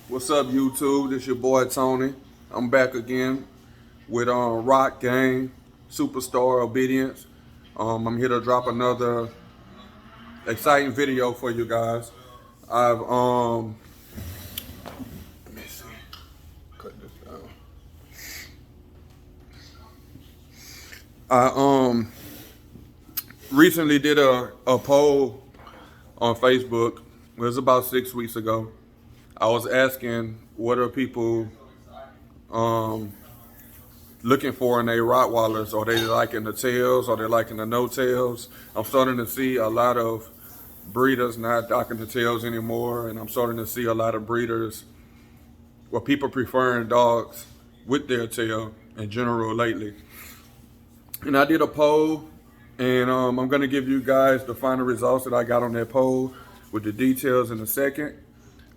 What's up, YouTube? This your boy Tony. I'm back again with Rock Gang Superstar Obedience. I'm here to drop another exciting video for you guys. I've let me see, cut this down. I recently did a poll on Facebook. It was about 6 weeks ago. I was asking what are people um looking for in their Rottweilers. Are they liking the tails? Are they liking the no tails? I'm starting to see a lot of breeders not docking the tails anymore, and I'm starting to see a lot of breeders, well, people preferring dogs with their tail in general lately. And I did a poll, and I'm going to give you guys the final results that I got on that poll with the details in a second.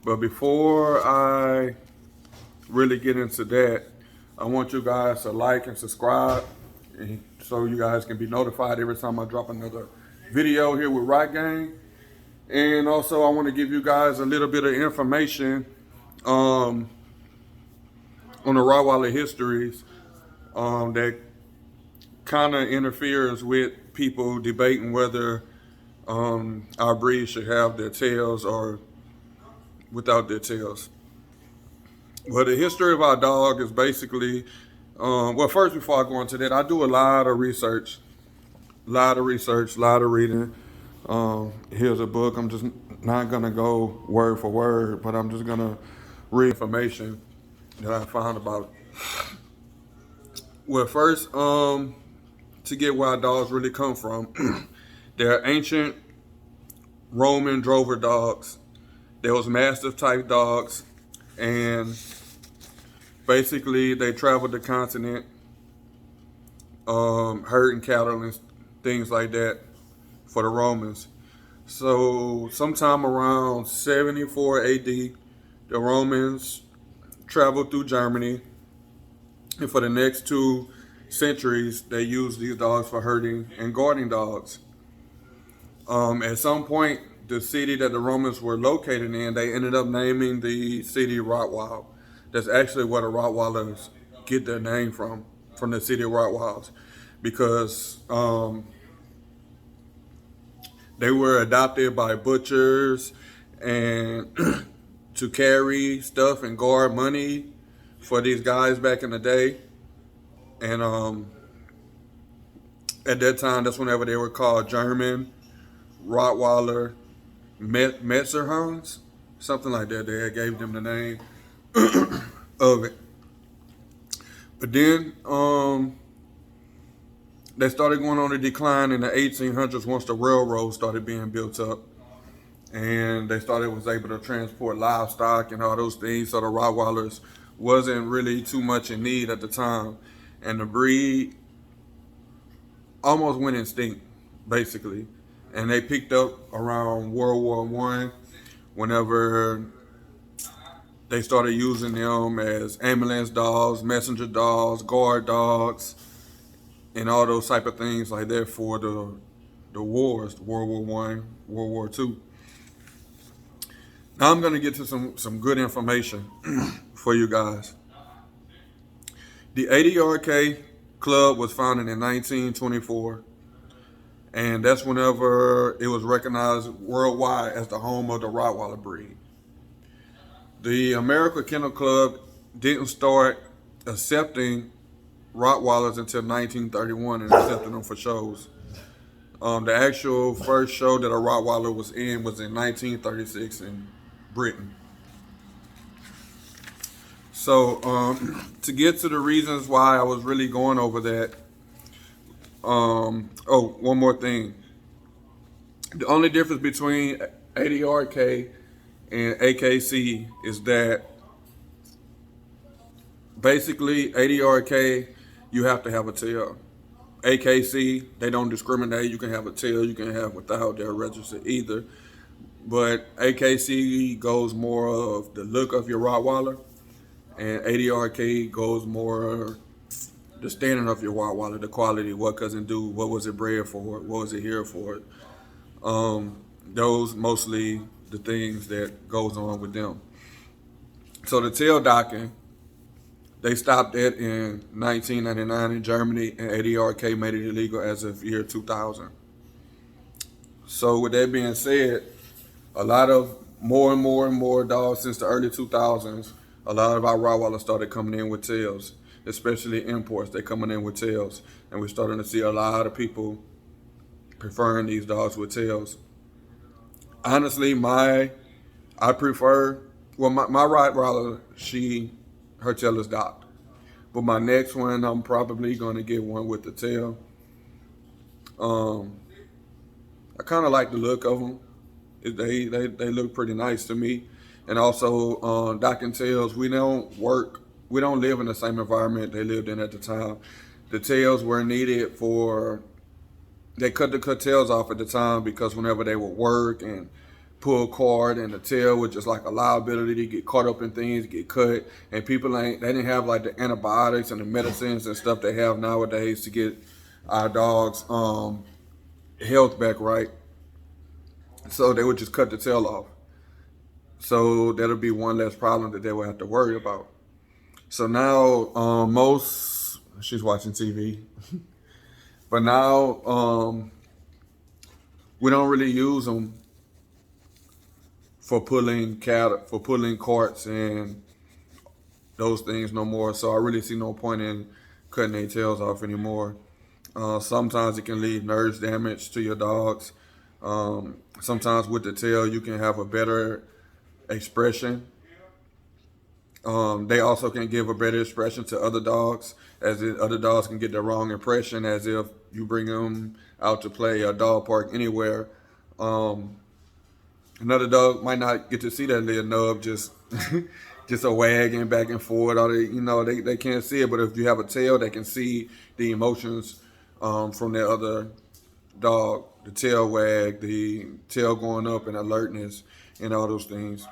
But before I really get into that, I want you guys to like and subscribe so you guys can be notified every time I drop another video here with Rock Gang. And also I want to give you guys a little bit of information on the Rottweiler histories that kind of interferes with people debating whether our breed should have their tails or without their tails. Well, the history of our dog is basically, well, first, before I go into that, I do a lot of research, a lot of reading. Here's a book. I'm just not going to go word for word, but I'm just going to read information that I found about it. Well, first, to get where our dogs really come from, they're ancient Roman drover dogs. There was mastiff type dogs, and basically they traveled the continent, herding cattle and things like that for the Romans. So sometime around 74 AD, the Romans traveled through Germany, and for the next 2 centuries, they used these dogs for herding and guarding dogs. At some point, the city that the Romans were located in, they ended up naming the city Rottweil. That's actually where the Rottweilers get their name from the city of Rottweils, because they were adopted by butchers and to carry stuff and guard money for these guys back in the day. And at that time, that's whenever they were called German Rottweiler Metzgerhunds, something like that. They gave them the name of it. But then they started going on a decline in the 1800s once the railroad started being built up, and they was able to transport livestock and all those things. So the Rottweilers wasn't really too much in need at the time, and the breed almost went extinct, basically. And they picked up around World War I, whenever they started using them as ambulance dogs, messenger dogs, guard dogs, and all those type of things like that for the wars, World War I, World War II. Now I'm going to get to some good information for you guys. The adrk Club was founded in 1924, and that's whenever it was recognized worldwide as the home of the Rottweiler breed. The American Kennel Club didn't start accepting Rottweilers until 1931 and accepting them for shows. The actual first show that a Rottweiler was in 1936 in Britain. So to get to the reasons why I was really going over that, oh, one more thing. The only difference between adrk and AKC is that basically adrk, you have to have a tail. AKC, they don't discriminate. You can have a tail, you can have without. They're registered either. But AKC goes more of the look of your Rottweiler, and adrk goes more the standard of your Rottweiler, the quality, what does it do, what was it bred for, what was it here for. Those mostly the things that goes on with them. So the tail docking, they stopped it in 1999 in Germany, and adrk made it illegal as of year 2000. So with that being said, a lot of more dogs since the early 2000s, a lot of our Rottweilers started coming in with tails, especially imports. They coming in with tails, and we're starting to see a lot of people preferring these dogs with tails. Honestly, I prefer, well, my Rottweiler, her tail is docked. But my next one, I'm probably going to get one with the tail. Um, I kind of like the look of them. They look pretty nice to me. And also, docking tails, we don't live in the same environment they lived in at the time. The tails were needed they cut the tails off at the time because whenever they would work and pull cord, and the tail was just like a liability to get caught up in things, get cut, and they didn't have like the antibiotics and the medicines and stuff they have nowadays to get our dogs health back right. So they would just cut the tail off. So that'll be one less problem that they will have to worry about. So now she's watching TV, but now we don't really use them for pulling carts and those things no more. So I really see no point in cutting their tails off anymore. Sometimes it can leave nerves damage to your dogs. Sometimes with the tail you can have a better expression. They also can give a better expression to other dogs, as if other dogs can get the wrong impression, as if you bring them out to play a dog park anywhere. Another dog might not get to see that little nub just just a wagging back and forth. Or they can't see it, but if you have a tail, they can see the emotions from their other dog. The tail wag, the tail going up, and alertness, and all those things.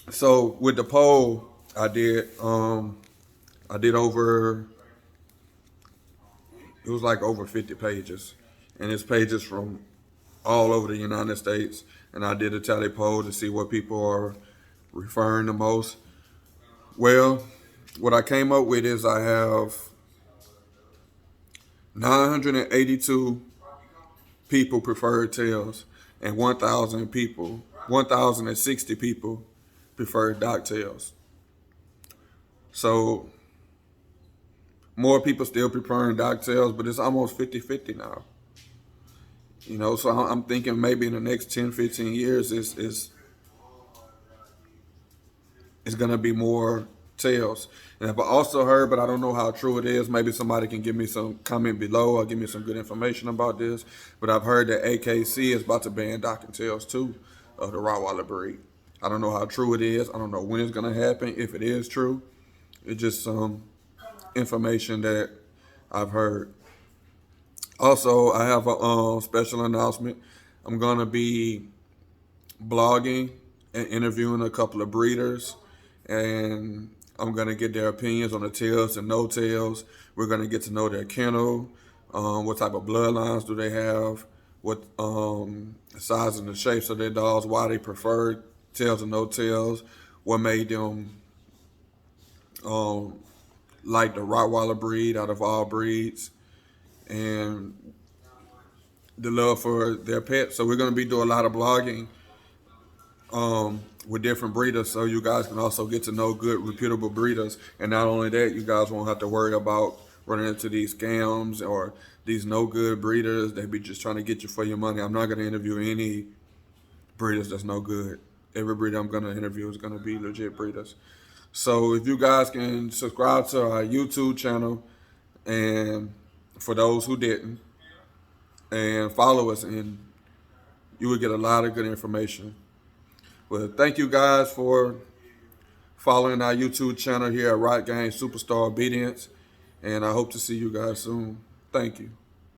So with the poll, I did over, it was like over 50 pages, and it's pages from all over the United States. And I did a tally poll to see what people are referring the most. Well, what I came up with is I have 982 people preferred tails, and 1,060 people preferred dock tails. So more people still preferring dock tails, but it's almost 50-50 now. So I'm thinking maybe in the next 10, 15 years, it's going to be more tails. And I've also heard, but I don't know how true it is, maybe somebody can give me some comment below or give me some good information about this, but I've heard that AKC is about to ban docking tails too, of the Rottweiler breed. I don't know how true it is. I don't know when it's going to happen, if it is true. It's just some information that I've heard. Also, I have a special announcement. I'm going to be blogging and interviewing a couple of breeders, and I'm going to get their opinions on the tails and no tails. We're going to get to know their kennel, what type of bloodlines do they have, what size and the shapes of their dogs, why they prefer tails and no tails, what made them like the Rottweiler breed out of all breeds, and the love for their pets. So we're going to be doing a lot of blogging with different breeders, so you guys can also get to know good, reputable breeders. And not only that, you guys won't have to worry about running into these scams or these no good breeders. They be just trying to get you for your money. I'm not going to interview any breeders that's no good. Every breeder I'm going to interview is going to be legit breeders. So if you guys can subscribe to our YouTube channel, and for those who didn't, and follow us, and you will get a lot of good information. Well, thank you guys for following our YouTube channel here at Rock Gang Superstar Obedience, and I hope to see you guys soon. Thank you.